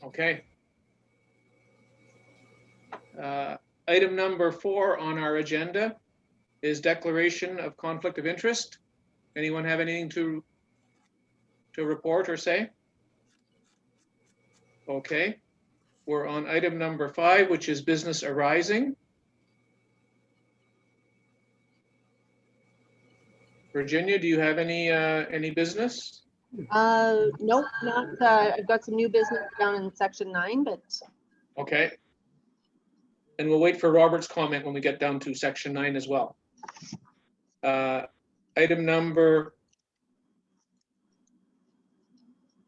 Okay. Item number 4 on our agenda is declaration of conflict of interest. Anyone have anything to report or say? Okay. We're on item number 5, which is business arising. Virginia, do you have any business? Nope, not. I've got some new business down in section 9, but Okay. And we'll wait for Robert's comment when we get down to section 9 as well. Item number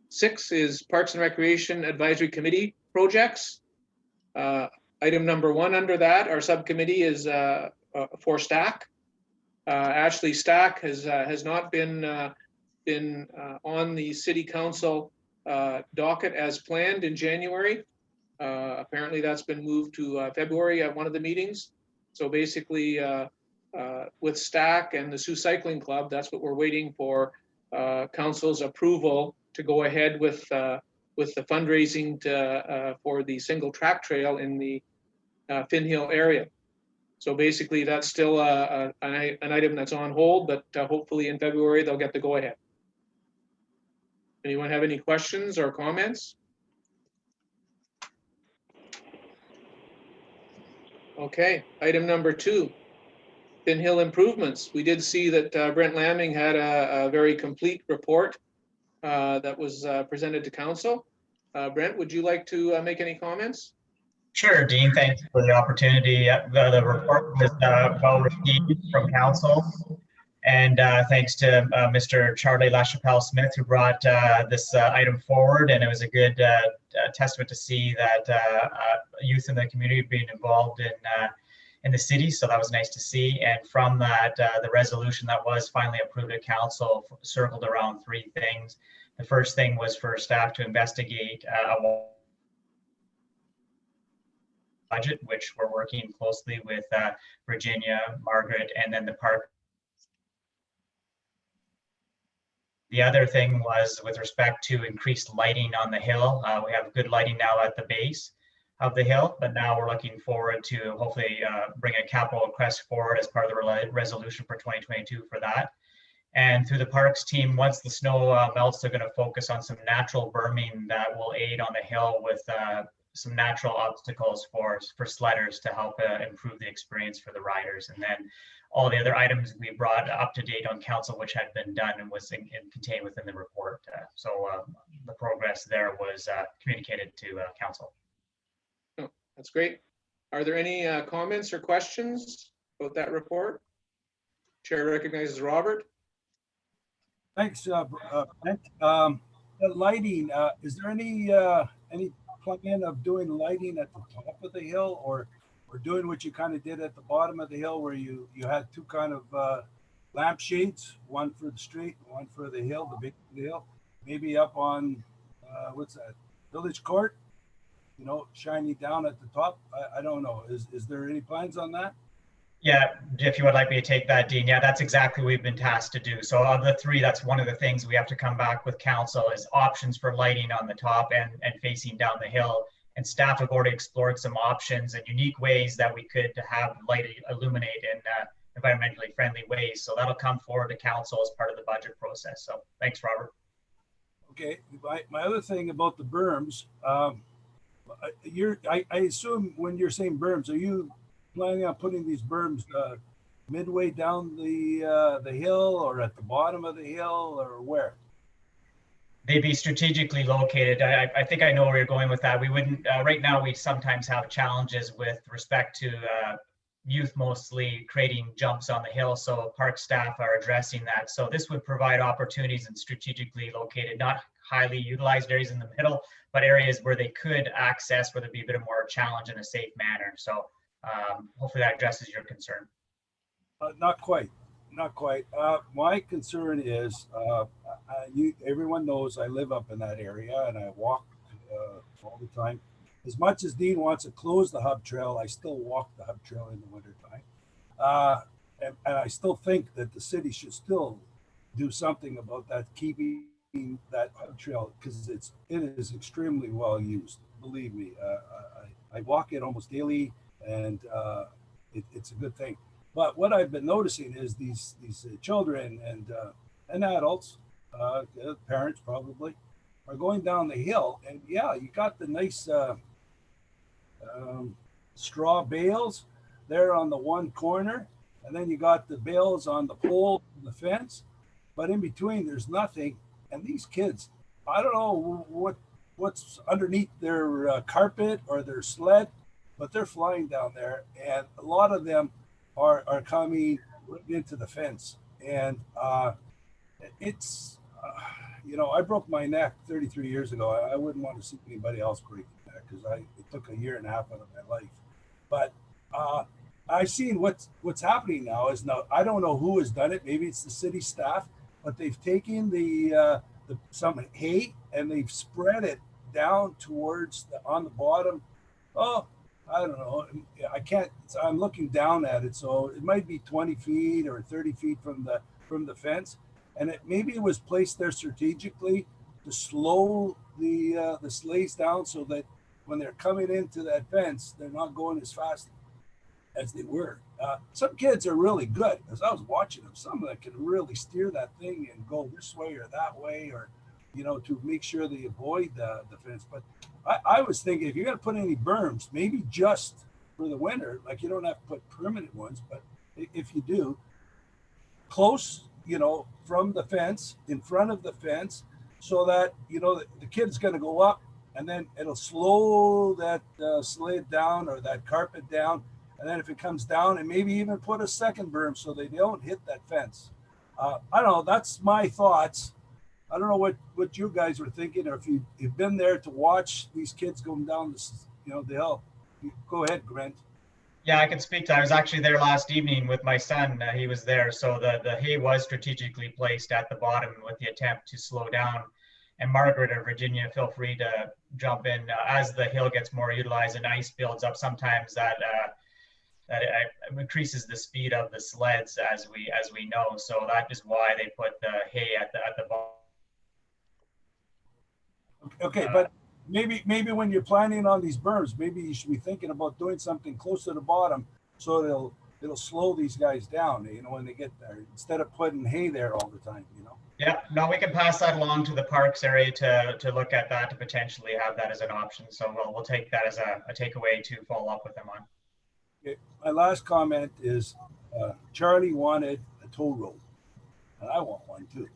6 is Parks and Recreation Advisory Committee projects. Item number 1 under that, our subcommittee is for Stack. Ashley Stack has not been on the City Council docket as planned in January. Apparently that's been moved to February at one of the meetings. So basically with Stack and the Sioux Cycling Club, that's what we're waiting for Council's approval to go ahead with the fundraising for the single track trail in the Finn Hill area. So basically that's still an item that's on hold, but hopefully in February they'll get the go ahead. Anyone have any questions or comments? Okay, item number 2, Finn Hill improvements. We did see that Brent Lamming had a very complete report that was presented to council. Brent, would you like to make any comments? Sure, Dean, thanks for the opportunity. The report was well received from council. And thanks to Mr. Charlie LaChapelle Smith, who brought this item forward. And it was a good testament to see that youth in the community being involved in the city. So that was nice to see. And from that, the resolution that was finally approved at council circled around 3 things. The first thing was for staff to investigate a budget, which we're working closely with Virginia, Margaret, and then the park. The other thing was with respect to increased lighting on the hill. We have good lighting now at the base of the hill, but now we're looking forward to hopefully bring a capital request forward as part of the resolution for 2022 for that. And through the parks team, once the snow melts, they're going to focus on some natural berming that will aid on the hill with some natural obstacles for sledders to help improve the experience for the riders. And then all the other items we brought up to date on council, which had been done and was contained within the report. So the progress there was communicated to council. Oh, that's great. Are there any comments or questions about that report? Chair recognizes Robert. Thanks, Brent. The lighting, is there any plan of doing lighting at the top of the hill, or doing what you kind of did at the bottom of the hill, where you had 2 kind of lampshades, one for the street, one for the hill, the big hill, maybe up on what's that, Village Court, you know, shining down at the top. I don't know. Is there any plans on that? Yeah, if you would like me to take that, Dean. Yeah, that's exactly what we've been tasked to do. So of the 3, that's one of the things we have to come back with council is options for lighting on the top and facing down the hill. And staff have already explored some options and unique ways that we could have light illuminate in environmentally friendly ways. So that'll come forward to council as part of the budget process. So thanks, Robert. Okay, my other thing about the berms, I assume when you're saying berms, are you planning on putting these berms midway down the hill, or at the bottom of the hill, or where? They'd be strategically located. I think I know where you're going with that. We wouldn't, right now we sometimes have challenges with respect to youth mostly creating jumps on the hill. So park staff are addressing that. So this would provide opportunities in strategically located, not highly utilized areas in the middle, but areas where they could access, where there'd be a bit of more challenge in a safe manner. So hopefully that addresses your concern. Not quite. My concern is, everyone knows I live up in that area and I walk all the time. As much as Dean wants to close the hub trail, I still walk the hub trail in the wintertime. And I still think that the city should still do something about that, keeping that hub trail, because it is extremely well used. believe me. I walk it almost daily, and it's a good thing. But what I've been noticing is these children and adults, parents probably, are going down the hill, and yeah, you got the nice straw bales there on the one corner, and then you got the bales on the pole, the fence, but in between there's nothing. And these kids, I don't know what's underneath their carpet or their sled, but they're flying down there, and a lot of them are coming right into the fence. And it's I broke my neck 33 years ago. I wouldn't want to see anybody else break their neck, because it took a year and a half out of my life. But I've seen what's happening now is, now I don't know who has done it. Maybe it's the city staff, but they've taken some hay and they've spread it down towards on the bottom. Oh, I don't know. I can't. I'm looking down at it, so it might be 20 feet or 30 feet from the fence, and maybe it was placed there strategically to slow the sleighs down, so that when they're coming into that fence, they're not going as fast as they were. Some kids are really good. As I was watching them, some of them can really steer that thing and go this way or that way, or to make sure they avoid the fence. But I was thinking, if you're going to put any berms, maybe just for the winter, like you don't have to put permanent ones, but if you do, close, from the fence, in front of the fence, so that, the kid's going to go up, and then it'll slow that sled down or that carpet down. And then if it comes down, and maybe even put a second berm so they don't hit that fence. I don't know. That's my thoughts. I don't know what you guys were thinking, or if you've been there to watch these kids going down the hill. Go ahead, Grant. Yeah, I can speak to. I was actually there last evening with my son. He was there, so the hay was strategically placed at the bottom with the attempt to slow down. And Margaret or Virginia, feel free to jump in as the hill gets more utilized and ice builds up. Sometimes that increases the speed of the sleds, as we know. So that is why they put the hay at the bottom. Okay, but maybe when you're planning on these berms, maybe you should be thinking about doing something close to the bottom, so it'll slow these guys down, when they get there, instead of putting hay there all the time, Yeah, no, we can pass that along to the parks area to look at that, to potentially have that as an option. So we'll take that as a takeaway to follow up with them on. Okay. My last comment is, Charlie wanted a toll road, and I want one too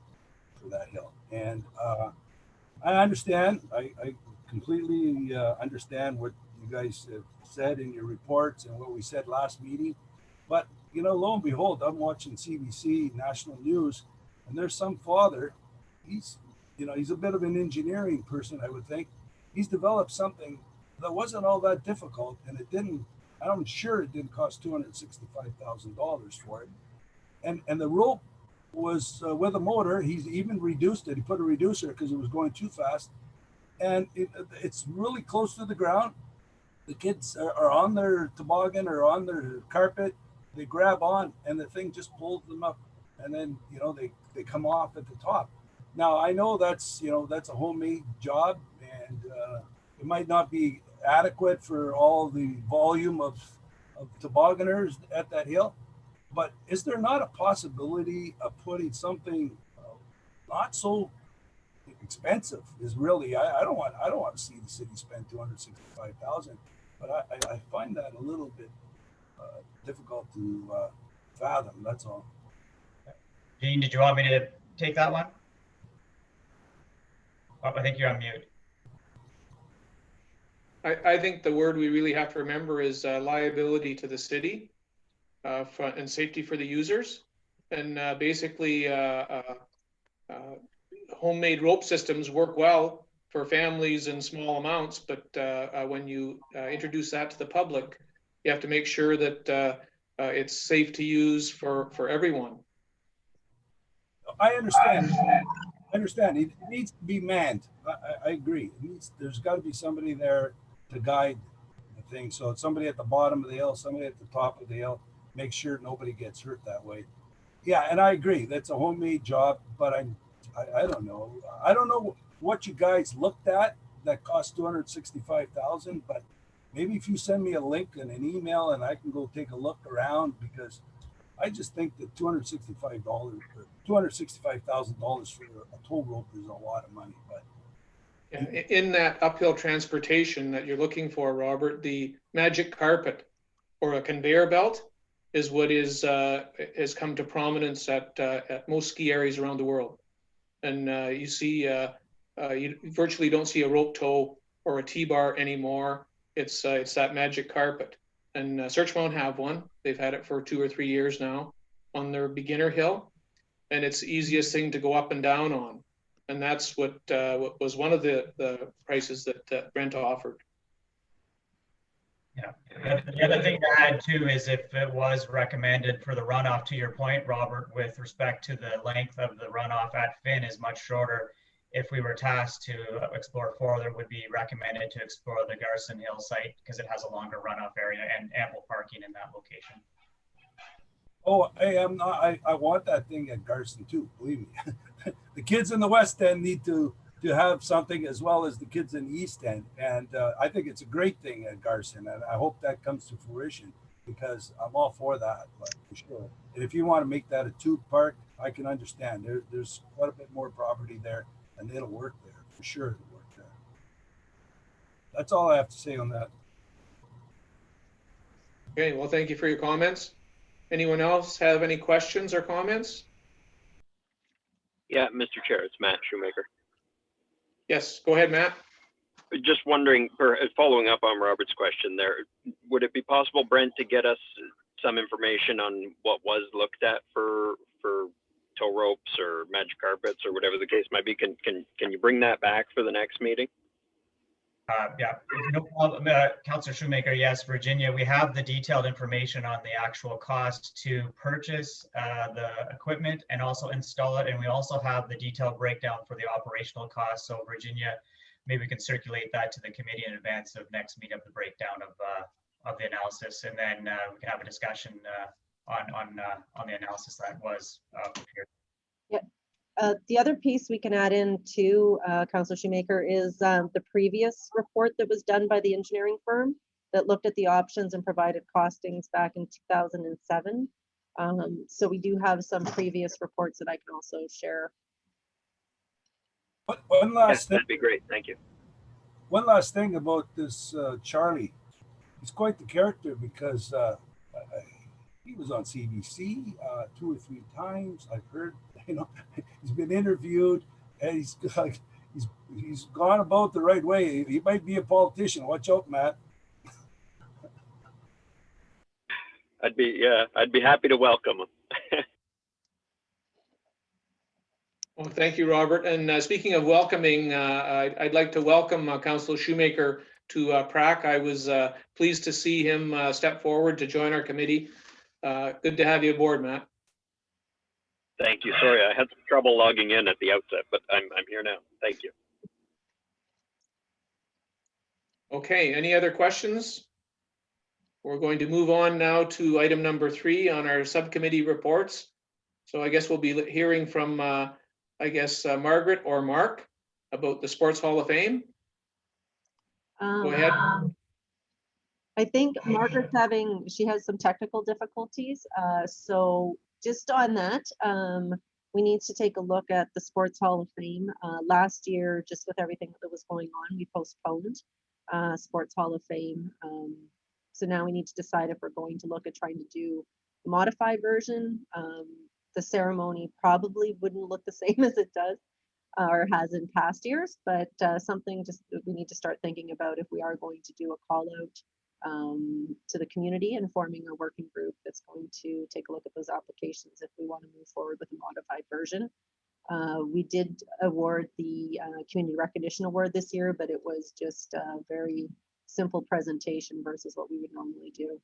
for that hill. And I understand. I completely understand what you guys have said in your reports and what we said last meeting. But lo and behold, I'm watching CBC National News, and there's some father. He's a bit of an engineering person, I would think. He's developed something that wasn't all that difficult, and it didn't. I'm sure it didn't cost $265,000 for it. And the rope was with a motor. He's even reduced it. He put a reducer because it was going too fast. And it's really close to the ground. The kids are on their toboggan or on their carpet. They grab on, and the thing just pulls them up. And then, they come off at the top. Now, I know that's a homemade job, and it might not be adequate for all the volume of tobogganers at that hill, but is there not a possibility of putting something not so expensive? Is really, I don't want to see the city spend $265,000, but I find that a little bit difficult to fathom. That's all. Dean, did you want me to take that one? Oh, I think you're on mute. I think the word we really have to remember is liability to the city and safety for the users. And basically, homemade rope systems work well for families in small amounts, but when you introduce that to the public, you have to make sure that it's safe to use for everyone. I understand. It needs to be manned. I agree. There's got to be somebody there to guide the thing. So it's somebody at the bottom of the hill, somebody at the top of the hill, make sure nobody gets hurt that way. Yeah, and I agree. That's a homemade job, but I don't know. I don't know what you guys looked at that costs 265,000, but maybe if you send me a link and an email and I can go take a look around, because I just think that $265,000 for a toll rope is a lot of money. But Yeah, in that uphill transportation that you're looking for, Robert, the magic carpet or a conveyor belt is what has come to prominence at most ski areas around the world. And you see, you virtually don't see a rope tow or a T-bar anymore. It's that magic carpet. And Searchmount have one. They've had it for 2 or 3 years now on their beginner hill, and it's the easiest thing to go up and down on. And that's what was one of the prices that Brent offered. Yeah. The other thing to add too is if it was recommended for the runoff, to your point, Robert, with respect to the length of the runoff at Finn is much shorter. If we were tasked to explore further, it would be recommended to explore the Garson Hill site because it has a longer runoff area and ample parking in that location. oh, hey, I want that thing at Garson too. Believe me, the kids in the West End need to have something as well as the kids in the East End, and I think it's a great thing at Garson, and I hope that comes to fruition because I'm all for that, like, for sure. And if you want to make that a tube park, I can understand. There's quite a bit more property there, and it'll work there for sure. It'll work there. That's all I have to say on that. Okay, well, thank you for your comments. Anyone else have any questions or comments? Yeah, Mr. Chair, it's Matt Shoemaker. Yes, go ahead, Matt. Just wondering, following up on Robert's question there, would it be possible, Brent, to get us some information on what was looked at for tow ropes or magic carpets or whatever the case might be? Can you bring that back for the next meeting? Yeah, no problem. Councillor Shoemaker, yes, Virginia, we have the detailed information on the actual cost to purchase the equipment and also install it. And we also have the detailed breakdown for the operational costs. So Virginia, maybe we can circulate that to the committee in advance of next meeting of the breakdown of the analysis. And then we can have a discussion on the analysis that was prepared. The other piece we can add in to Councillor Shoemaker is the previous report that was done by the engineering firm that looked at the options and provided costings back in 2007. So we do have some previous reports that I can also share. One last Yes, thing. that'd be great. Thank you. One last thing about this Charlie. He's quite the character because he was on CBC 2 or 3 times. I've heard, he's been interviewed, and he's gone about the right way. He might be a politician. Watch out, Matt. I'd be happy to welcome him. Well, thank you, Robert. And speaking of welcoming, I'd like to welcome Councillor Shoemaker to PRAC. I was pleased to see him step forward to join our committee. Good to have you aboard, Matt. Thank you. Sorry, I had some trouble logging in at the outset, but I'm here now. Thank you. Okay, any other questions? We're going to move on now to item number 3 on our subcommittee reports. So I guess we'll be hearing from, Margaret or Mark about the Sports Hall of Fame. Go ahead. I think Margaret's she has some technical difficulties. So just on that, we need to take a look at the Sports Hall of Fame. Last year, just with everything that was going on, we postponed Sports Hall of Fame. So now we need to decide if we're going to look at trying to do a modified version. The ceremony probably wouldn't look the same as it does or has in past years, but something just we need to start thinking about if we are going to do a call out to the community and forming a working group that's going to take a look at those applications if we want to move forward with a modified version. We did award the Community Recognition Award this year, but it was just a very simple presentation versus what we would normally do.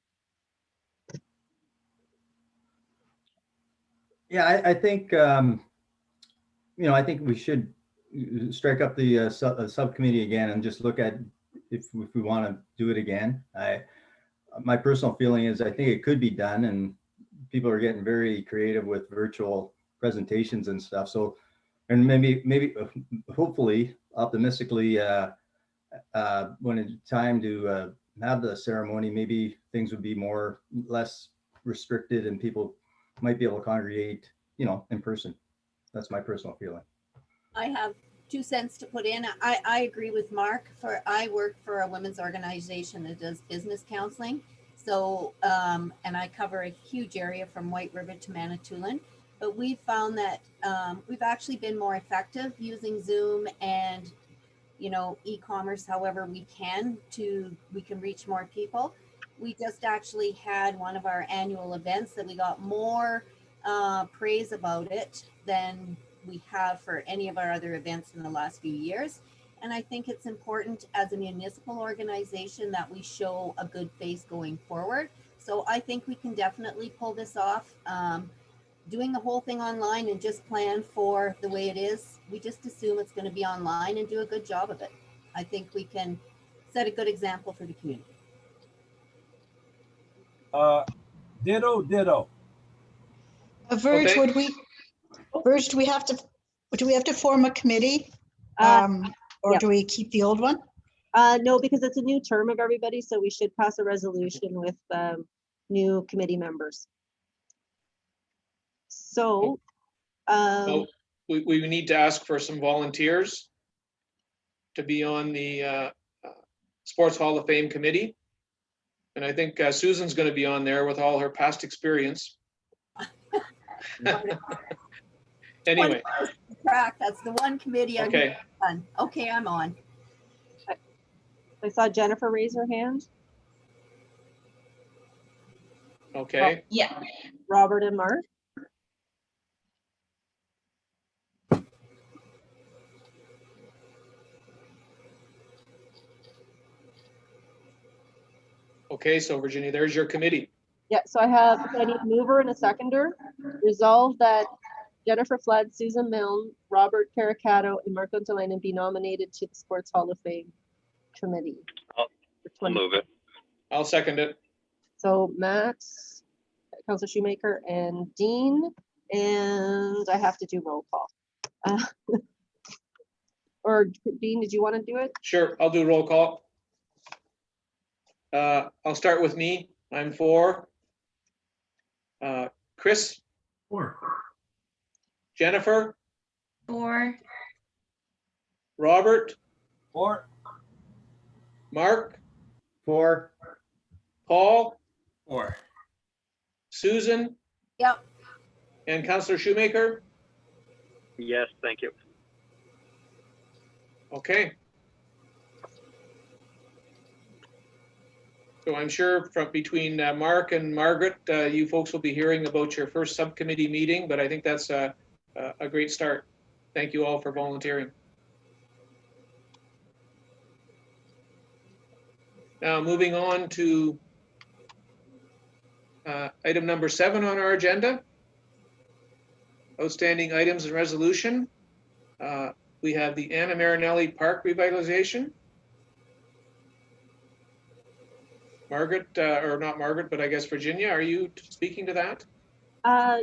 Yeah, I think, I think we should strike up the subcommittee again and just look at if we want to do it again. My personal feeling is I think it could be done, and people are getting very creative with virtual presentations and stuff. So, and maybe hopefully, optimistically, when it's time to have the ceremony, maybe things would be less restricted and people might be able to congregate, in person. That's my personal feeling. I have 2 cents to put in. I agree with Mark. I work for a women's organization that does business counseling. So, and I cover a huge area from White River to Manitoulin. But we've found that we've actually been more effective using Zoom and, e-commerce, however we can reach more people. We just actually had one of our annual events that we got more praise about it than we have for any of our other events in the last few years. And I think it's important as a municipal organization that we show a good face going forward. So I think we can definitely pull this off. Doing the whole thing online and just plan for the way it is, we just assume it's going to be online and do a good job of it. I think we can set a good example for the community. Ditto. Verge, Okay. Verge, do we have to form a committee? Or yeah. do we keep the old one? No, because it's a new term of everybody, so we should pass a resolution with new committee members. So, Well, we need to ask for some volunteers to be on the Sports Hall of Fame committee. And I think Susan's going to be on there with all her past experience. Anyway, Track, that's the one committee I'm okay. on. Okay, I'm on. I saw Jennifer raise her hand. Okay. Yeah. Robert and Mark. Okay, so Virginia, there's your committee. Yeah, so I need a mover and a seconder. Resolve that Jennifer Flood, Susan Milne, Robert Caricato, and Marco Delana be nominated to the Sports Hall of Fame committee. I'll move it. I'll second it. So Matt, Councilor Shoemaker, and Dean, and I have to do roll call. Or Dean, did you want to do it? Sure, I'll do roll call. I'll start with me. I'm for. Chris? For. Jennifer? For. Robert? Or Mark? For. Paul? For. Susan? Yep. And Councilor Shoemaker? Yes, thank you. Okay. So I'm sure from between Mark and Margaret, you folks will be hearing about your first subcommittee meeting, but I think that's a great start. Thank you all for volunteering. Now moving on to item number 7 on our agenda. Outstanding items and resolution. We have the Anna Marinelli Park revitalization. Margaret, or not Margaret, but I guess Virginia, are you speaking to that?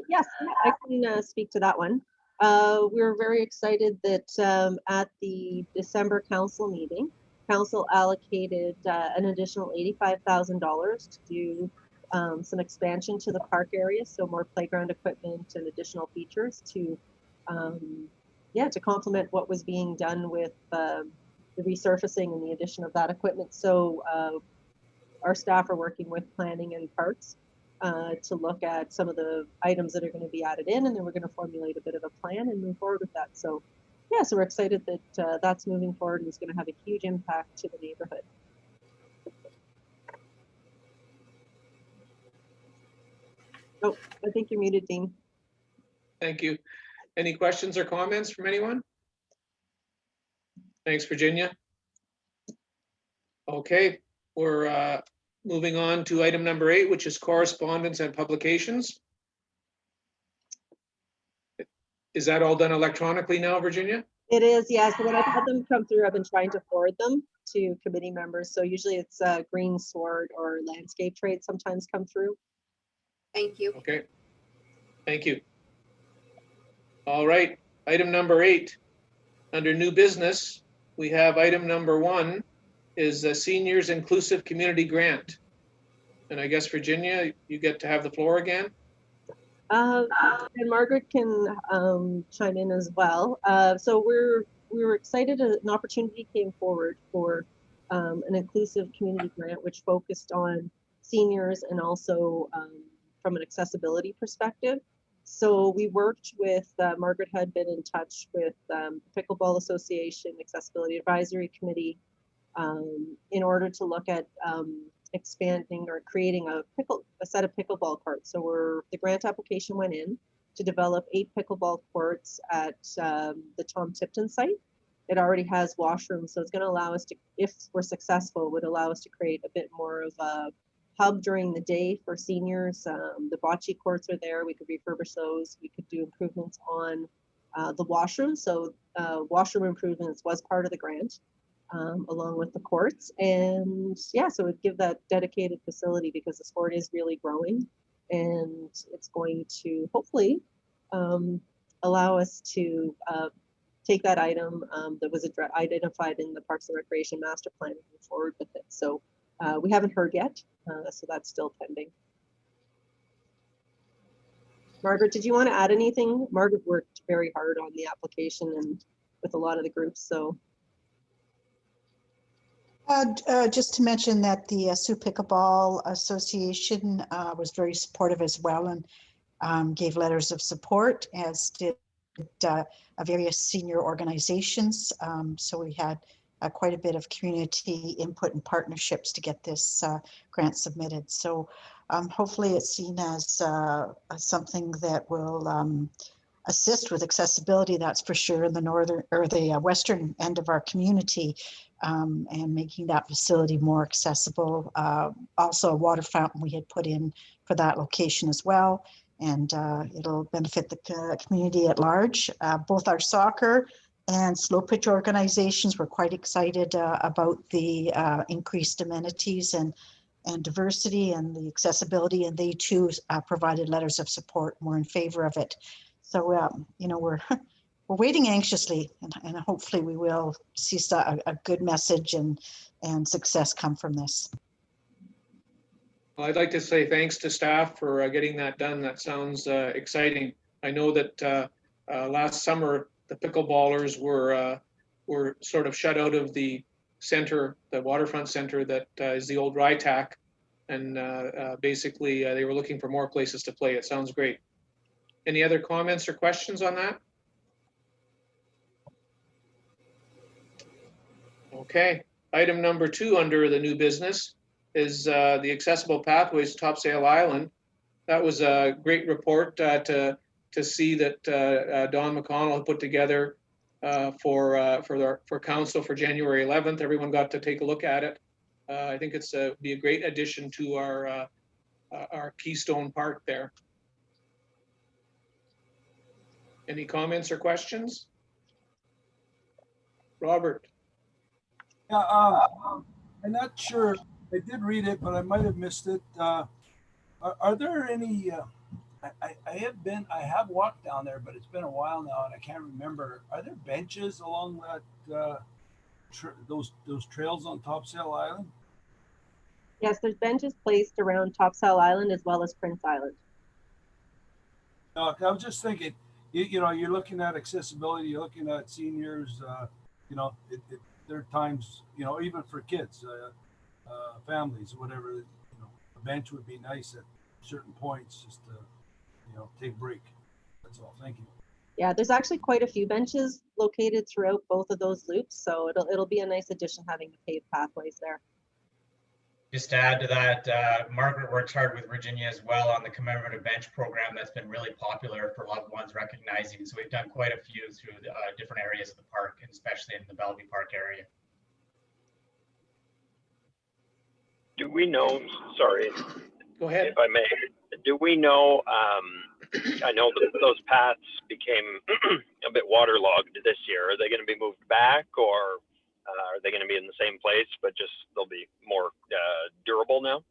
Yes, I can speak to that one. We're very excited that at the December council meeting, council allocated an additional $85,000 to do some expansion to the park area, so more playground equipment and additional features to complement what was being done with the resurfacing and the addition of that equipment. So our staff are working with planning and parks to look at some of the items that are going to be added in, and then we're going to formulate a bit of a plan and move forward with that. So yeah, so we're excited that that's moving forward and is going to have a huge impact to the neighborhood. Oh, I think you're muted, Dean. Thank you. Any questions or comments from anyone? Thanks, Virginia. Okay, we're moving on to item number 8, which is correspondence and publications. Is that all done electronically now, Virginia? It is, yeah. So when I've had them come through, I've been trying to forward them to committee members. So usually it's Green Sword or Landscape Trade sometimes come through. Thank you. Okay, thank you. All right, item number 8. Under new business, we have item number 1, is a Seniors Inclusive Community Grant. And I guess Virginia, you get to have the floor again. And Margaret can chime in as well. So we were excited an opportunity came forward for an inclusive community grant, which focused on seniors and also from an accessibility perspective. So we worked with, Margaret had been in touch with Pickleball Association, Accessibility Advisory Committee, in order to look at expanding or creating a set of pickleball courts. So the grant application went in to develop 8 pickleball courts at the Tom Tipton site. It already has washrooms, so it's going to allow us to, if we're successful, would allow us to create a bit more of a hub during the day for seniors. The bocce courts are there. We could refurbish those. We could do improvements on the washrooms. So washroom improvements was part of the grant. Along with the courts, and yeah, so it would give that dedicated facility because the sport is really growing, and it's going to hopefully allow us to take that item that was identified in the Parks and Recreation Master Plan and move forward with it. So we haven't heard yet, so that's still pending. Margaret, did you want to add anything? Margaret worked very hard on the application and with a lot of the groups, so. Just to mention that the Sioux Pickleball Association was very supportive as well and gave letters of support, as did various senior organizations. So we had quite a bit of community input and partnerships to get this grant submitted. So hopefully it's seen as something that will assist with accessibility, that's for sure, in the northern or the western end of our community, and making that facility more accessible. Also a water fountain we had put in for that location as well, and it'll benefit the community at large. Both our soccer and slow pitch organizations were quite excited about the increased amenities and diversity and the accessibility, and they too provided letters of support and were in favor of it. So, you know, we're waiting anxiously, and hopefully we will see a good message and success come from this. Well, I'd like to say thanks to staff for getting that done. That sounds exciting. I know that last summer the pickleballers were sort of shut out of the center, the waterfront center that is the old RITAC, and basically they were looking for more places to play. It sounds great. Any other comments or questions on that? Okay, item number 2 under the new business is the accessible pathways to Topsail Island. That was a great report to see that Don McConnell had put together for council for January 11th. Everyone got to take a look at it. I think it's be a great addition to our Keystone Park there. Any comments or questions? Robert? Yeah, I'm not sure. I did read it, but I might have missed it. Are there any? I have walked down there, but it's been a while now, and I can't remember. Are there benches along that those trails on Topsail Island? Yes, there's benches placed around Topsail Island as well as Prince Island. No, I was just thinking. You know, you're looking at accessibility. You're looking at seniors. You know, there are times, you know, even for kids, families, whatever. You know, a bench would be nice at certain points, just to, you know, take a break. That's all. Thank you. Yeah, there's actually quite a few benches located throughout both of those loops, so it'll be a nice addition having the paved pathways there. Just to add to that, Margaret works hard with Virginia as well on the commemorative bench program that's been really popular for loved ones recognizing. So we've done quite a few through different areas of the park, and especially in the Bellevue Park area. Do we know, sorry, Go ahead. if I may, do we know, I know that those paths became a bit waterlogged this year. Are they going to be moved back, or are they going to be in the same place, but just they'll be more durable now?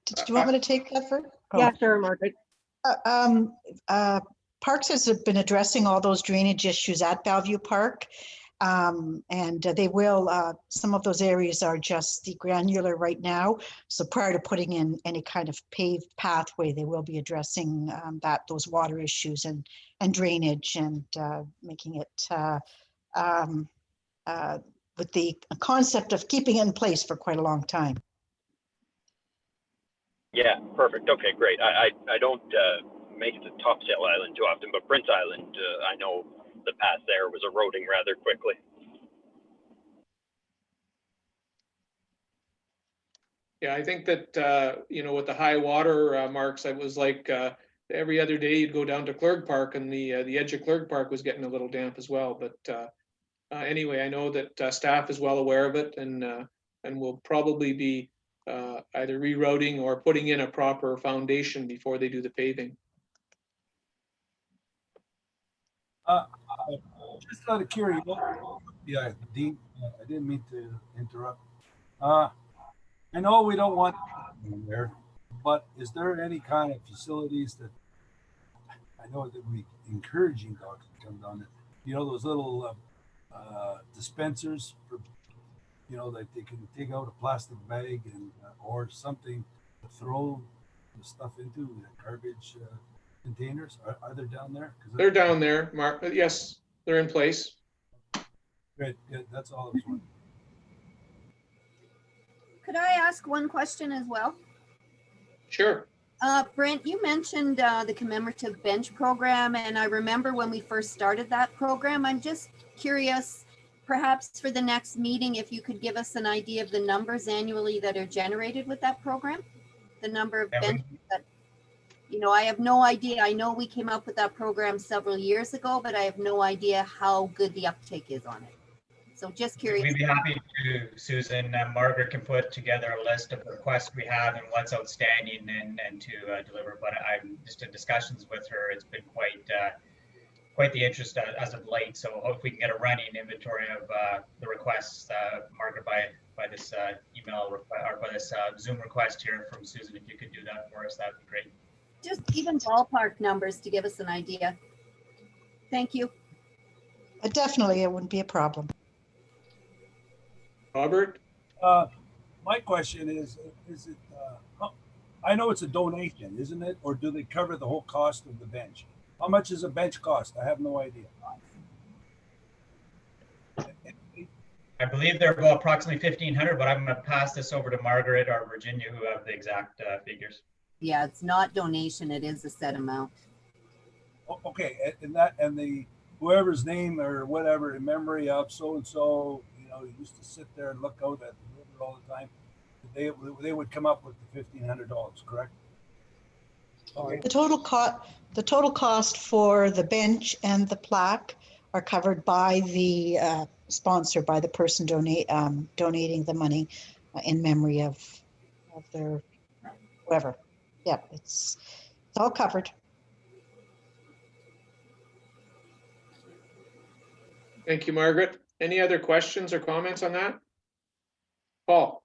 Did you want me to take that, Vert? Yeah, sure, Margaret. Parks has been addressing all those drainage issues at Bellevue Park. And they will, some of those areas are just the granular right now. So prior to putting in any kind of paved pathway, they will be addressing those water issues and drainage and making it with the concept of keeping it in place for quite a long time. Yeah, perfect. Okay, great. I don't make it to Topsail Island too often, but Prince Island, I know the path there was eroding rather quickly. Yeah, I think that, with the high water marks, it was like every other day you'd go down to Clerg Park and the edge of Clerg Park was getting a little damp as well. But anyway, I know that staff is well aware of it and will probably be either rerouting or putting in a proper foundation before they do the paving. Just out of curiosity, yeah, Dean, I didn't mean to interrupt. I know we don't want in there, but is there any kind of facilities that I know that we encouraging dogs to come down there? Those little dispensers for, that they can take out a plastic bag and or something to throw the stuff into the garbage containers. Are they down there? They're down there, Mark. Yes, they're in place. Great, good. That's all I was wondering. Could I ask one question as well? Sure. Brent, you mentioned the commemorative bench program, and I remember when we first started that program. I'm just curious, perhaps for the next meeting, if you could give us an idea of the numbers annually that are generated with that program, the number of benches that, I have no idea. I know we came up with that program several years ago, but I have no idea how good the uptake is on it. So just curious. We'd be happy to, Susan. Margaret can put together a list of requests we have and what's outstanding and to deliver. But I'm just in discussions with her. It's been quite the interest as of late. So hope we can get a running inventory of the requests, Margaret, by this email or by this Zoom request here from Susan. If you could do that for us, that'd be great. Just even ballpark numbers to give us an idea. Thank you. Definitely, it wouldn't be a problem. Robert? My question is it, I know it's a donation, isn't it? Or do they cover the whole cost of the bench? How much does a bench cost? I have no idea. I believe they're about approximately 1,500, but I'm going to pass this over to Margaret or Virginia, who have the exact figures. Yeah, it's not donation. It is a set amount. Okay, and the whoever's name or whatever in memory of so and so, used to sit there and look out at the river all the time. They would come up with the $1,500, correct? Okay. The total cost for the bench and the plaque are covered by the sponsor, by the person donating the money in memory of their whoever. Yeah, it's all covered. Thank you, Margaret. Any other questions or comments on that? Paul?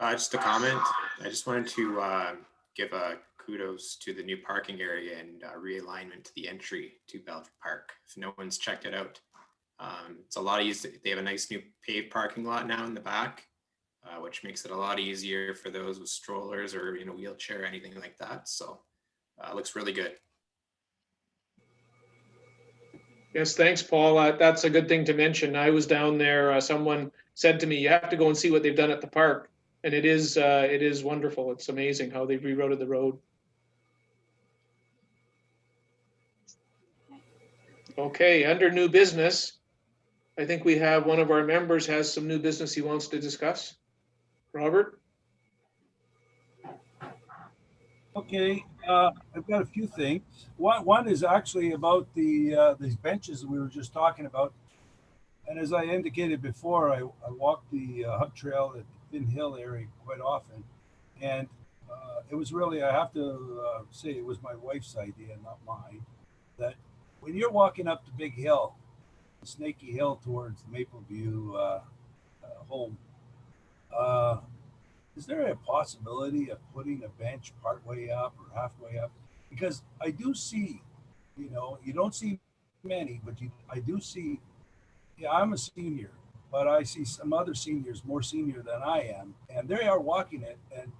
Just a comment. I just wanted to give a kudos to the new parking area and realignment to the entry to Bellevue Park. If no one's checked it out, it's a lot easier. They have a nice new paved parking lot now in the back, which makes it a lot easier for those with strollers or wheelchair or anything like that. So it looks really good. Yes, thanks, Paul. That's a good thing to mention. I was down there. Someone said to me, you have to go and see what they've done at the park. And it is wonderful. It's amazing how they've rerouted the road. Okay, under new business, I think we have one of our members has some new business he wants to discuss. Robert? Okay, I've got a few things. One is actually about these benches that we were just talking about. And as I indicated before, I walk the hub trail at the Finn Hill area quite often. And it was really, I have to say, it was my wife's idea, not mine, that when you're walking up the big hill, the snaky hill towards the Mapleview home, is there a possibility of putting a bench partway up or halfway up? Because I do see you know, you don't see many, but I do see, yeah, I'm a senior, but I see some other seniors, more senior than I am, and they are walking it. And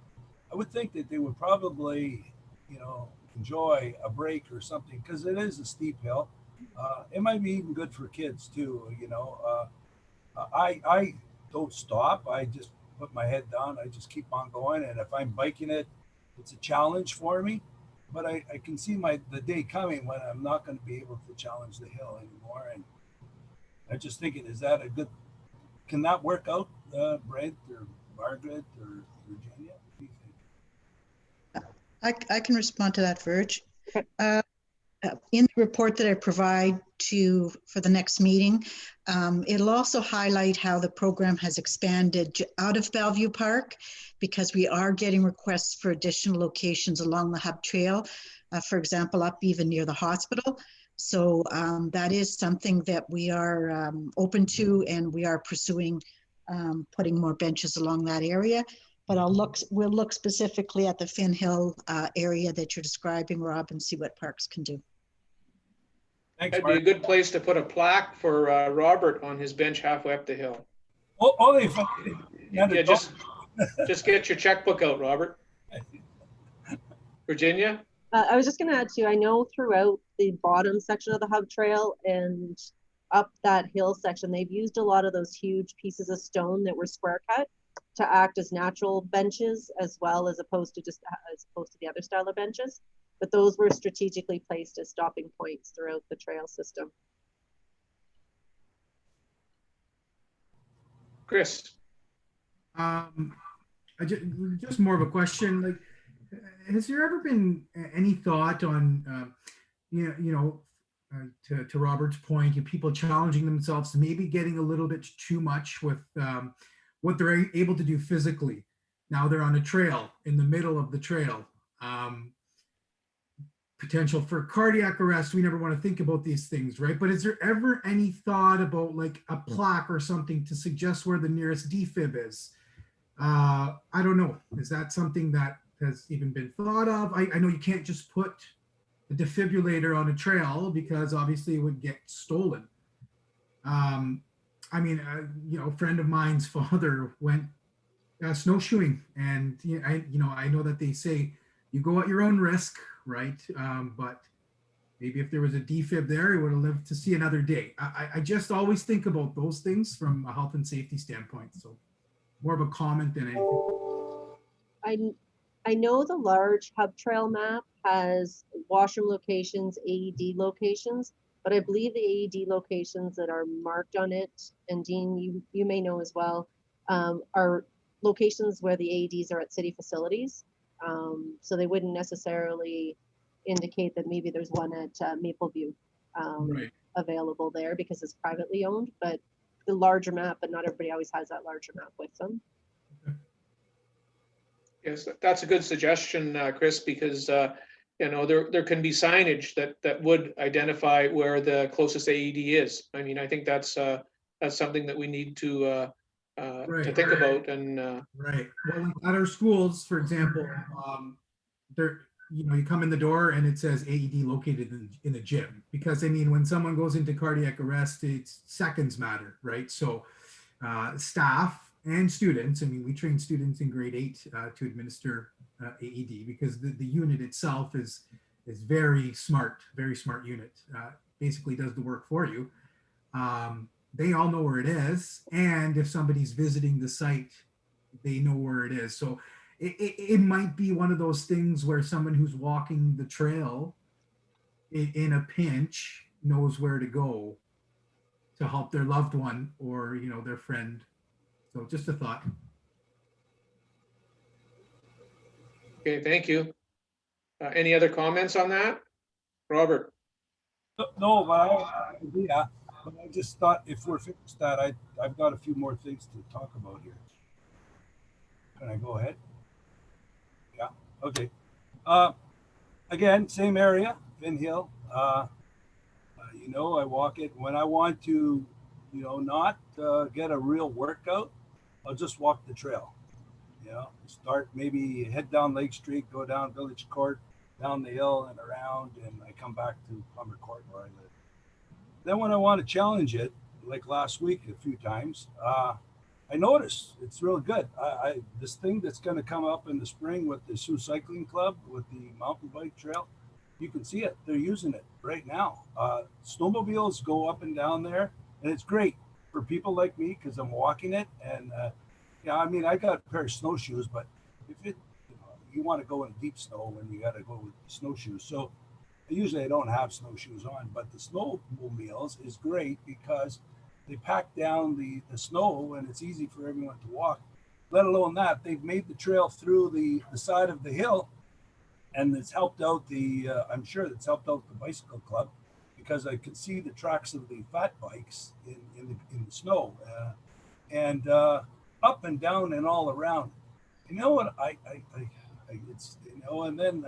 I would think that they would probably, you know, enjoy a break or something, because it is a steep hill. It might be even good for kids too, you know. I don't stop. I just put my head down. I just keep on going. And if I'm biking it, it's a challenge for me. But I can see the day coming when I'm not going to be able to challenge the hill anymore. And I'm just thinking, is that a good? Can that work out, Brent or Margaret or Virginia? What do you think? I can respond to that, Verge. Okay. In the report that I provide for the next meeting, it'll also highlight how the program has expanded out of Bellevue Park, because we are getting requests for additional locations along the Hub Trail, for example, up even near the hospital. So that is something that we are open to, and we are pursuing putting more benches along that area. But we'll look specifically at the Finn Hill area that you're describing, Rob, and see what parks can do. Thanks, That'd be a Mark. good place to put a plaque for Robert on his bench halfway up the hill. Only if Yeah, just get your checkbook out, Robert. Virginia? I was just going to add too, I know throughout the bottom section of the Hub Trail and up that hill section, they've used a lot of those huge pieces of stone that were square cut to act as natural benches, as opposed to the other style of benches. But those were strategically placed as stopping points throughout the trail system. Chris? Just more of a question. Like, has there ever been any thought on, to Robert's point, people challenging themselves to maybe getting a little bit too much with what they're able to do physically? Now they're on a trail, in the middle of the trail. Potential for cardiac arrest. We never want to think about these things, right? But is there ever any thought about like a plaque or something to suggest where the nearest defib is? I don't know. Is that something that has even been thought of? I know you can't just put a defibrillator on a trail because obviously it would get stolen. A friend of mine's father went snowshoeing, and I know that they say you go at your own risk, right? But maybe if there was a defib there, he would have lived to see another day. I just always think about those things from a health and safety standpoint. So more of a comment than anything. I know the large Hub Trail map has washroom locations, AED locations, but I believe the AED locations that are marked on it, and Dean, you may know as well, are locations where the AEDs are at city facilities. So they wouldn't necessarily indicate that maybe there's one at Mapleview Right. available there because it's privately owned, but the larger map, but not everybody always has that larger map with them. Yes, that's a good suggestion, Chris, because there can be signage that would identify where the closest AED is. I mean, I think that's something that we need to think about. And Right. Well, at our schools, for example, you come in the door and it says AED located in the gym, because when someone goes into cardiac arrest, it's seconds matter, right? So staff and students, we train students in grade 8 to administer AED, because the unit itself is very smart unit. Basically does the work for you. They all know where it is, and if somebody's visiting the site, they know where it is. So it might be one of those things where someone who's walking the trail in a pinch knows where to go to help their loved one or their friend. So just a thought. okay, thank you. Any other comments on that, Robert? No, but I just thought if we're fixed that, I've got a few more things to talk about here. Can I go ahead? Yeah, okay. Again, same area, Finn Hill. I walk it when I want to, not get a real workout. I'll just walk the trail. Start maybe head down Lake Street, go down Village Court, down the hill and around, and I come back to Plummer Court where I live. Then when I want to challenge it, like last week a few times, I noticed it's real good. This thing that's going to come up in the spring with the Sioux Cycling Club with the mountain bike trail, you can see it. They're using it right now. Snowmobiles go up and down there, and it's great for people like me because I'm walking it. And yeah, I mean, I got a pair of snowshoes, but if you want to go in deep snow, when you got to go with snowshoes. So usually I don't have snowshoes on, but the snowmobiles is great because they pack down the snow and it's easy for everyone to walk. Let alone that, they've made the trail through the side of the hill, and it's helped out I'm sure it's helped out the bicycle club because I could see the tracks of the fat bikes in the snow and up and down and all around. You know what? It's, and then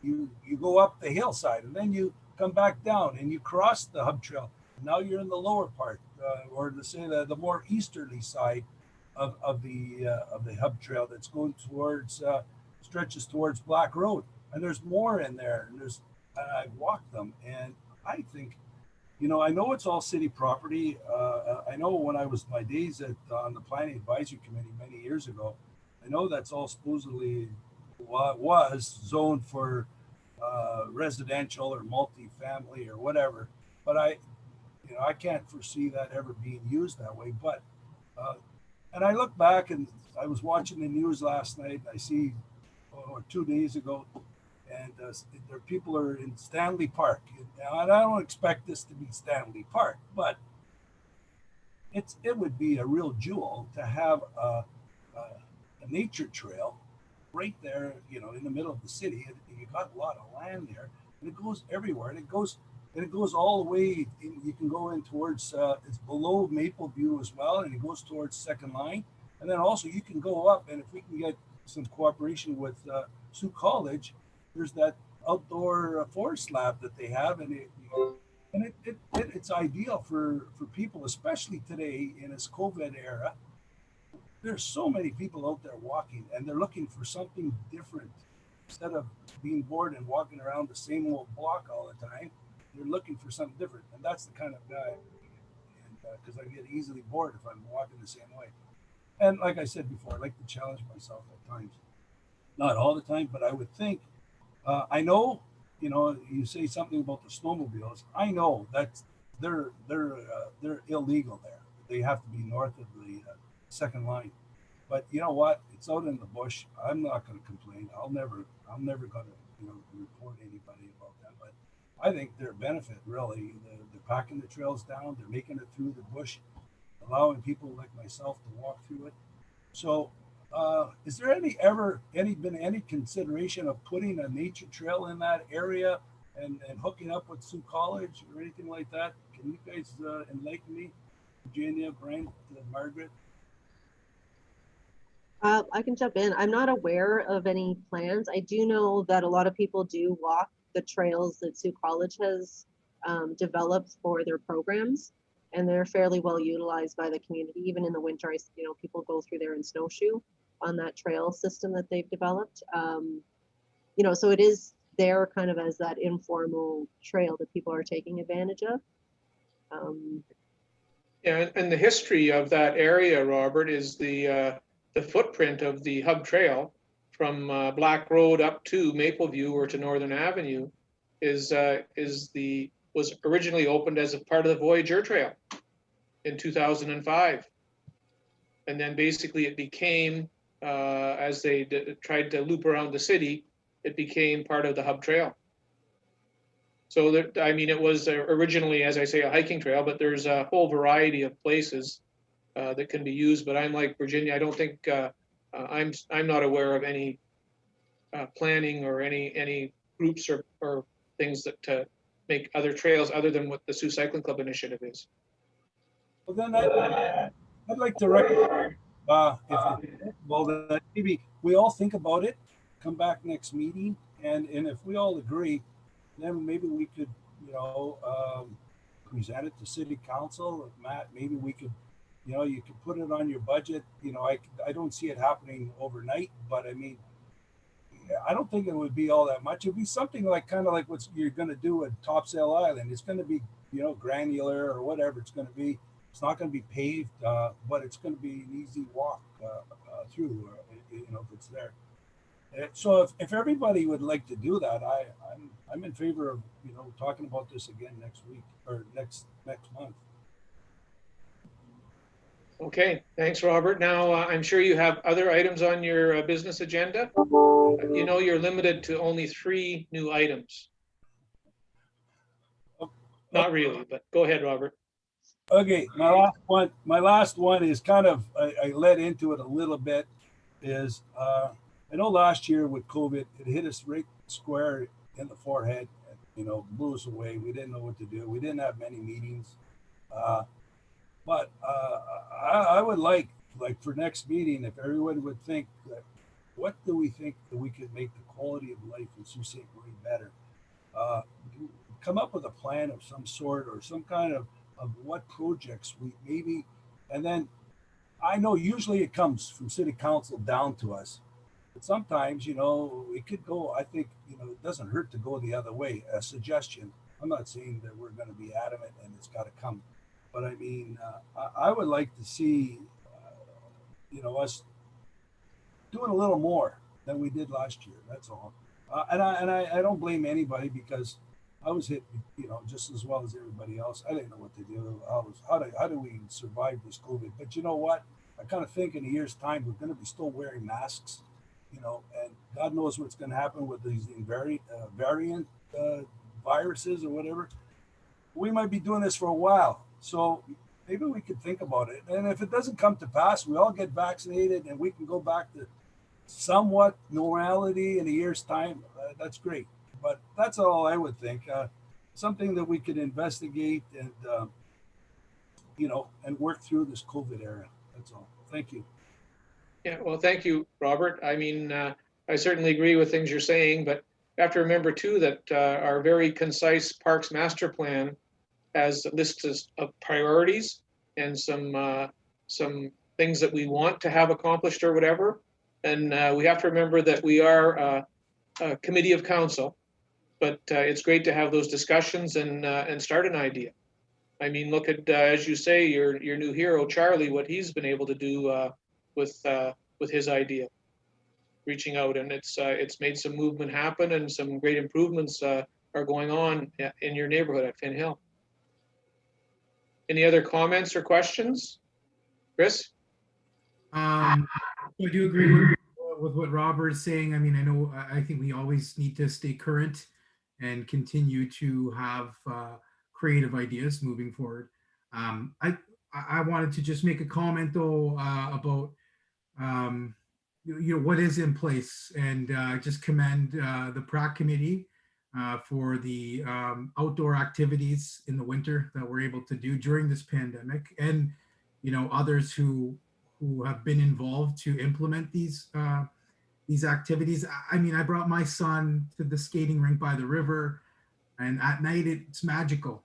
you go up the hillside and then you come back down and you cross the hub trail. Now you're in the lower part, or to say the more easterly side of the hub trail that's going towards stretches towards Black Road. And there's more in there. And I walked them, and I think, I know it's all city property. I know when I was my days on the planning advisory committee many years ago, I know that's all supposedly was zoned for residential or multi-family or whatever. But I can't foresee that ever being used that way. But and I look back, and I was watching the news last night, and I see, 2 days ago, and there people are in Stanley Park. Now, I don't expect this to be Stanley Park, but it would be a real jewel to have a nature trail right there, in the middle of the city. And you got a lot of land there, and it goes everywhere, and it goes all the way. You can go in towards it's below Mapleview as well, and it goes towards Second Line, and then also you can go up. And if we can get some cooperation with Sioux College, there's that outdoor forest lab that they have, and it's ideal for people, especially today in this COVID era. There's so many people out there walking, and they're looking for something different. Instead of being bored and walking around the same old block all the time, they're looking for something different. And that's the kind of guy, because I get easily bored if I'm walking the same way. And like I said before, I like to challenge myself at times. Not all the time, but I would think, I know, you say something about the snowmobiles. I know that they're illegal there. They have to be north of the Second Line. But you know what? It's out in the bush. I'm not going to complain. I'm never going to report anybody about that. But I think their benefit really, they're packing the trails down. They're making it through the bush, allowing people like myself to walk through it. So, is there been any consideration of putting a nature trail in that area and hooking up with Sioux College or anything like that? Can you guys enlighten me? Virginia, Brent, Margaret? I can jump in. I'm not aware of any plans. I do know that a lot of people do walk the trails that Sioux College has developed for their programs, and they're fairly well utilized by the community. Even in the winter, people go through there in snowshoe on that trail system that they've developed. So it is there kind of as that informal trail that people are taking advantage of. Yeah, and the history of that area, Robert, is the footprint of the hub trail from Black Road up to Mapleview or to Northern Avenue was originally opened as a part of the Voyageur Trail in 2005. And then basically it became, as they tried to loop around the city, it became part of the hub trail. So it was originally, as I say, a hiking trail, but there's a whole variety of places that can be used. But I'm like Virginia, I don't think I'm not aware of any planning or any groups or things that to make other trails other than what the Sioux Cycling Club initiative is. Well, then I'd like to recommend, that maybe we all think about it, come back next meeting, and if we all agree, then maybe we could, present it to City Council. Matt, maybe we could, you could put it on your budget. I don't see it happening overnight, but I mean, I don't think it would be all that much. It'd be something like kind of like what you're going to do at Topsail Island. It's going to be, granular or whatever it's going to be. It's not going to be paved, but it's going to be an easy walk through, if it's there. So if everybody would like to do that, I'm in favor of, talking about this again next week or next month. Okay, thanks, Robert. Now, I'm sure you have other items on your business agenda. You know you're limited to only 3 new items. Not really, but go ahead, Robert. Okay, my last one is kind of, I led into it a little bit, is I know last year with COVID, it hit us right square in the forehead, blew us away. We didn't know what to do. We didn't have many meetings. But I would like for next meeting, if everyone would think that, what do we think that we could make the quality of life in Sault Ste. Marie better? Come up with a plan of some sort or some kind of what projects we maybe, and then I know usually it comes from city council down to us, but sometimes, it could go, I think, it doesn't hurt to go the other way. A suggestion. I'm not saying that we're going to be adamant and it's got to come. But I mean, I would like to see, us doing a little more than we did last year. That's all. And I don't blame anybody because I was hit, just as well as everybody else. I didn't know what to do. How do we survive this COVID? But you know what? I kind of think in a year's time we're going to be still wearing masks, and God knows what's going to happen with these variant viruses or whatever. We might be doing this for a while. So maybe we could think about it. And if it doesn't come to pass, we all get vaccinated and we can go back to somewhat normality in a year's time. That's great. But that's all I would think. Something that we could investigate and, and work through this COVID era. That's all. Thank you. Yeah, well, thank you, Robert. I mean, I certainly agree with things you're saying, but you have to remember too that our very concise Parks Master Plan has a list of priorities and some things that we want to have accomplished or whatever. And we have to remember that we are a committee of council, but it's great to have those discussions and start an idea. I mean, look at, as you say, your new hero, Charlie, what he's been able to do with his idea, reaching out, and it's made some movement happen and some great improvements are going on in your neighborhood at Finn Hill. Any other comments or questions? Chris? I do agree with what Robert is saying. I mean, I think we always need to stay current and continue to have creative ideas moving forward. I wanted to just make a comment though about what is in place, and just commend the PRAC committee for the outdoor activities in the winter that we're able to do during this pandemic, and others who have been involved to implement these activities. I mean, I brought my son to the skating rink by the river, and at night it's magical.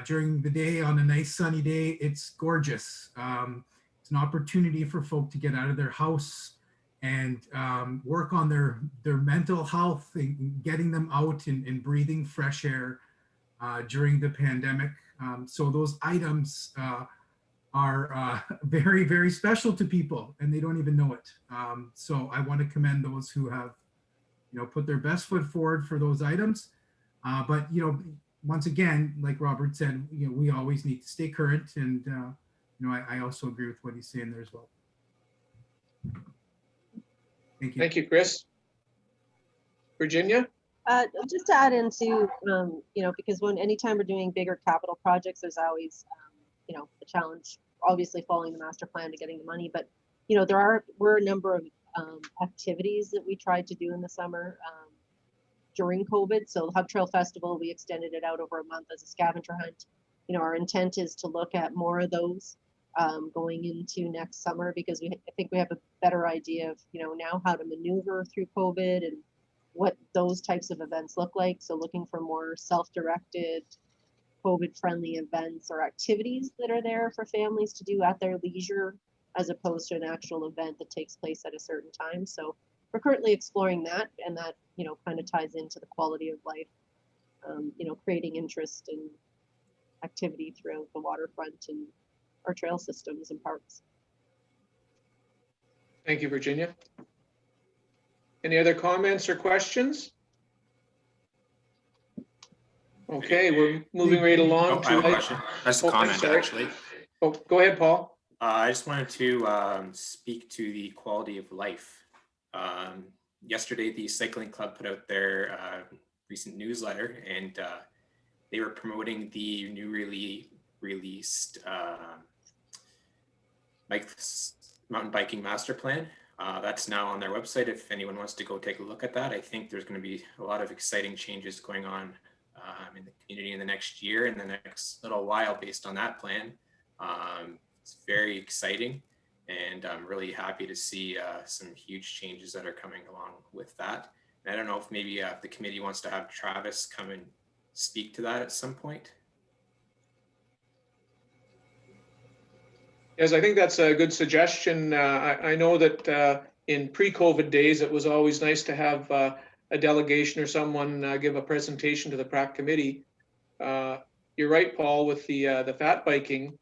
During the day, on a nice sunny day, it's gorgeous. It's an opportunity for folk to get out of their house and work on their mental health, and getting them out and breathing fresh air during the pandemic. So those items are very, very special to people, and they don't even know it. So I want to commend those who have, put their best foot forward for those items. But once again, like Robert said, we always need to stay current, and I also agree with what he's saying there as well. Thank you. Thank you, Chris. Virginia? Just to add into, because anytime we're doing bigger capital projects, there's always, a challenge, obviously following the master plan to getting the money. But, were a number of activities that we tried to do in the summer during COVID. So the Hug Trail Festival, we extended it out over a month as a scavenger hunt. Our intent is to look at more of those going into next summer, because I think we have a better idea of, now how to maneuver through COVID and what those types of events look like. So looking for more self-directed, COVID-friendly events or activities that are there for families to do at their leisure, as opposed to an actual event that takes place at a certain time. So we're currently exploring that, and that, you know, kind of ties into the quality of life, you know, creating interest and activity throughout the waterfront and our trail systems and parks. Thank you, Virginia. Any other comments or questions? Okay, we're moving right along Oh, I have a to. question. That's a Oh, I'm comment, sorry. actually. Oh, go ahead, Paul. I just wanted to speak to the quality of life. Yesterday, the cycling club put out their recent newsletter, and they were promoting the newly released mountain biking master plan. That's now on their website. If anyone wants to go take a look at that, I think there's going to be a lot of exciting changes going on in the community in the next year and the next little while based on that plan. It's very exciting, and I'm really happy to see some huge changes that are coming along with that. And I don't know if maybe the committee wants to have Travis come and speak to that at some point. Yes, I think that's a good suggestion. I know that in pre-COVID days, it was always nice to have a delegation or someone give a presentation to the PrAC committee. You're right, Paul, with the fat biking.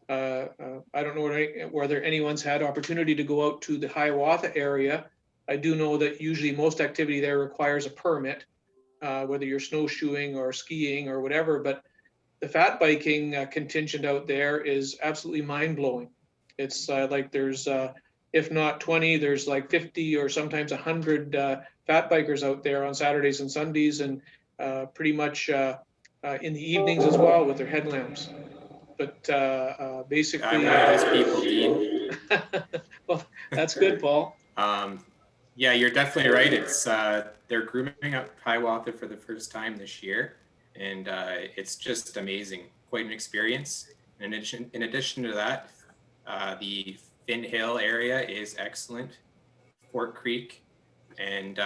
I don't know whether anyone's had opportunity to go out to the Hiawatha area. I do know that usually most activity there requires a permit, whether you're snowshoeing or skiing or whatever, but the fat biking contingent out there is absolutely mind-blowing. It's like there's, if not 20, there's like 50 or sometimes 100 fat bikers out there on Saturdays and Sundays, and pretty much in the evenings as well with their headlamps. But basically, I'm one of those people, Dean. Well, that's good, Paul. Yeah, you're definitely right. It's they're grooming up Hiawatha for the first time this year, and it's just amazing. Quite an experience. In addition to that, the Finn Hill area is excellent. Fort Creek, and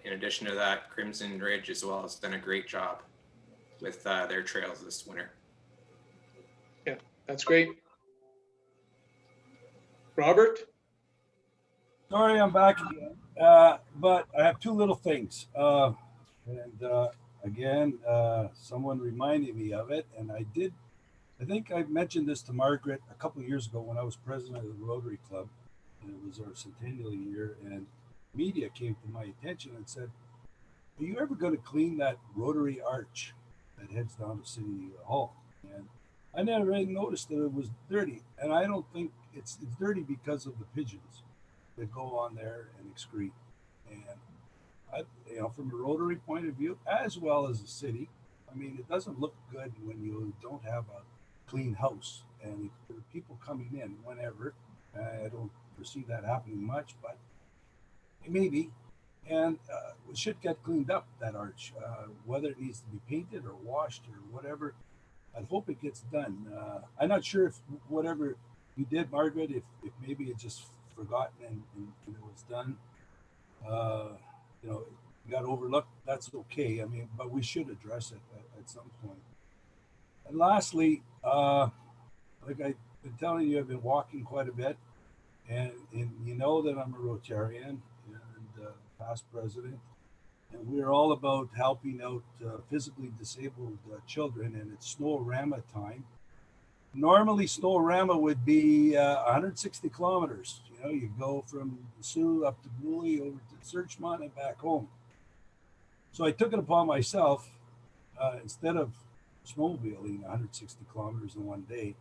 in addition to that, Crimson Ridge as well has done a great job with their trails this winter. Yeah, that's great. Robert? Sorry, I'm back again. But I have two little things. Again, someone reminded me of it, and I think I mentioned this to Margaret a couple of years ago when I was president of the Rotary Club, and it was our centennial year, and media came to my attention and said, are you ever going to clean that Rotary arch that heads down to City Hall? And I never really noticed that it was dirty, and I don't think it's dirty because of the pigeons that go on there and excrete. And from a Rotary point of view, as well as the city, I mean, it doesn't look good when you don't have a clean house, and people coming in whenever. I don't foresee that happening much, but maybe. And it should get cleaned up, that arch, whether it needs to be painted or washed or whatever. I hope it gets done. I'm not sure if whatever you did, Margaret, if maybe it just forgotten and it was done, got overlooked, that's okay. I mean, but we should address it at some point. And lastly, like I've been telling you, I've been walking quite a bit, and you know that I'm a Rotarian and past president, and we're all about helping out physically disabled children, and it's Snow-A-Rama time. Normally, Snow-A-Rama would be 160 kilometers. You go from Sioux up to Mooley over to Searchmont and back home. So I took it upon myself, instead of snowmobiling 160 kilometers in one day,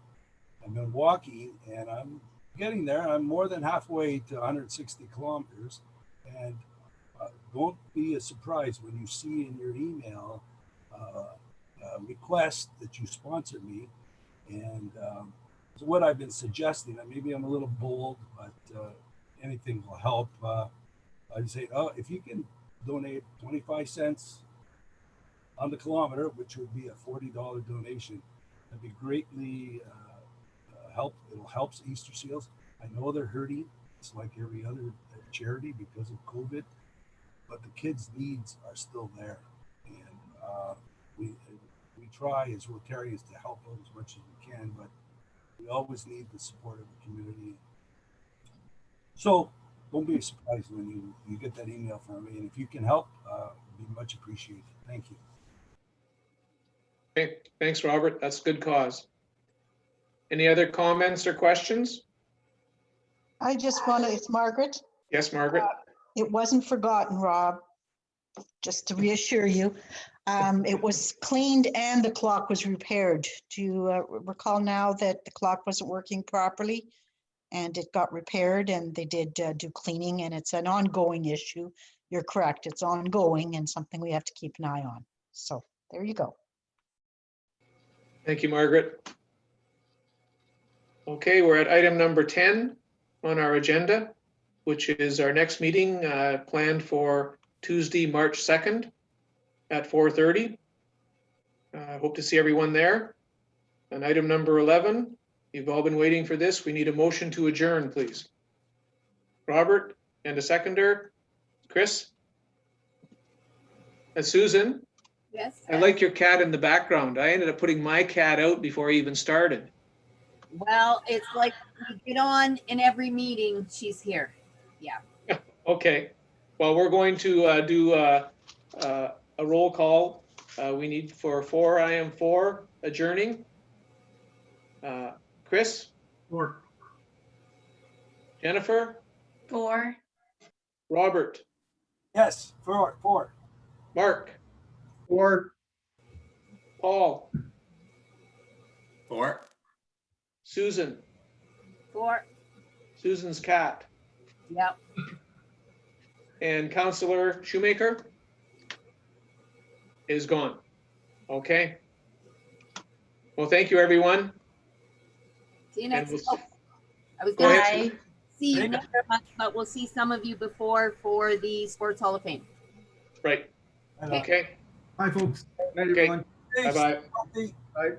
I've been walking, and I'm getting there. I'm more than halfway to 160 kilometers, and don't be surprised when you see in your email request that you sponsor me. And so what I've been suggesting, and maybe I'm a little bold, but anything will help. I'd say, if you can donate 25 cents on the kilometer, which would be a $40 donation, that'd be greatly help. It'll help Easter Seals. I know they're hurting. It's like every other charity because of COVID, but the kids' needs are still there, and we try as Rotarians to help out as much as we can, but we always need the support of the community. So don't be surprised when you get that email from me. And if you can help, it'd be much appreciated. Thank you. Okay, thanks, Robert. That's good cause. Any other comments or questions? I just want to, it's Margaret. Yes, Margaret? It wasn't forgotten, Rob, just to reassure you. It was cleaned and the clock was repaired. Do you recall now that the clock wasn't working properly? And it got repaired and they did do cleaning, and it's an ongoing issue. You're correct, it's ongoing and something we have to keep an eye on. So there you go. Thank you, Margaret. Okay, we're at item number 10 on our agenda, which is our next meeting planned for Tuesday, March 2nd at 4:30. I hope to see everyone there. And item number 11, you've all been waiting for this. We need a motion to adjourn, please. Robert, and a seconder. Chris? And Susan? Yes. I like your cat in the background. I ended up putting my cat out before I even started. Well, it's like we get on in every meeting, she's here. Okay, well, we're going to do a roll call. We need for 4, I am for adjourning. Chris, Or Jennifer, 4. Robert, Yes, four. Mark, Or Paul, 4. Susan, 4. Susan's cat, Yep. and Councillor Shoemaker is gone. Okay. Well, thank you, everyone. See you And next. we'll- Oh, I was Go gonna ahead. Bye. see you Thank next month, but we'll see some of you before for the Sports Hall of Fame. Right, I know. okay, bye, folks. night, Okay. everyone. Hey, bye-bye. stay healthy. Bye.